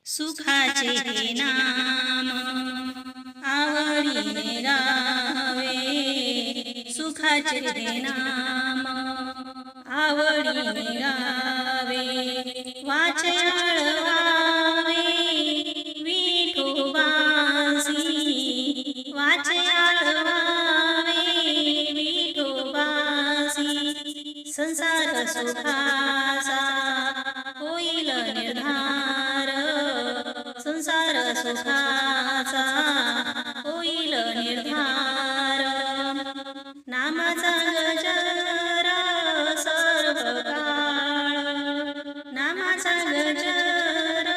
सुखाचे हे नाम आवडीने गावे, सुखाचे हे नाम आवडीने गावे, वाचे आळवावे विठोबासी, वाचे आळवावे विठोबासी, संसार सुखाचा होईल निर्धार, संसार सुखाचा होईल निर्धार, नामाचा गजर सर्व काळ, नामाचा गजर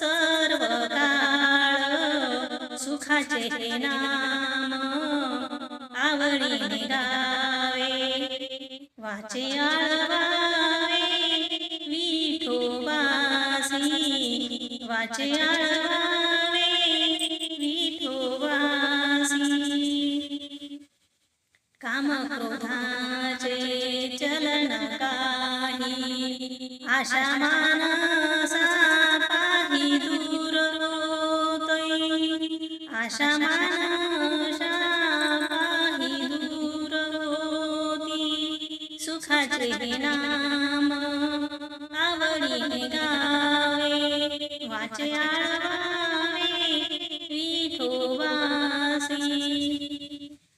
सर्व काळ, सुखाचे हे नाम आवडीने गावे, वाचे आळवावे विठोबासी, वाचे आळवावे विठोबासी, काम क्रोधाचे चलन काही, आशा मानसा पाही दूर होतै, आशा मानसा पाही दूर होती, सुखाचे हे नाम आवडीने गावे, वाचे आळवावे विठोबासी,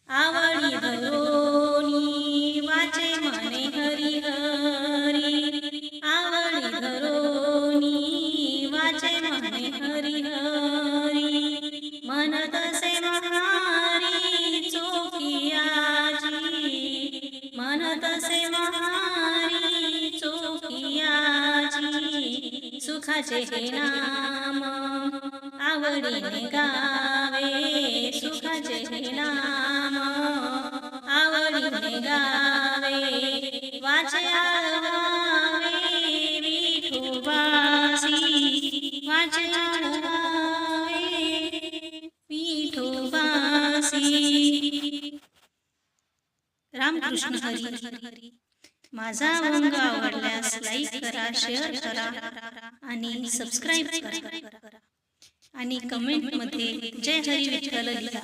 आवडी धरोनी वाचे मने हरी हरी, आवडी धरोनी वाचे मने हरी हरी, मन तसे महारी चोखियाची, मन तसे महारी चोखियाची, सुखाचे हे नाम आवडीने गावे, सुखाचे हे नाम आवडीने गावे, वाचे आळवावे विठोबासी, वाचे आळवावे विठोबासी. रामकृष्ण हरी. माझा अभंग आवडल्यास लाईक करा, शेअर करा आणि सबस्क्राईब करा आणि कमेंट मध्ये जय हरी विठ्ठल लिहा.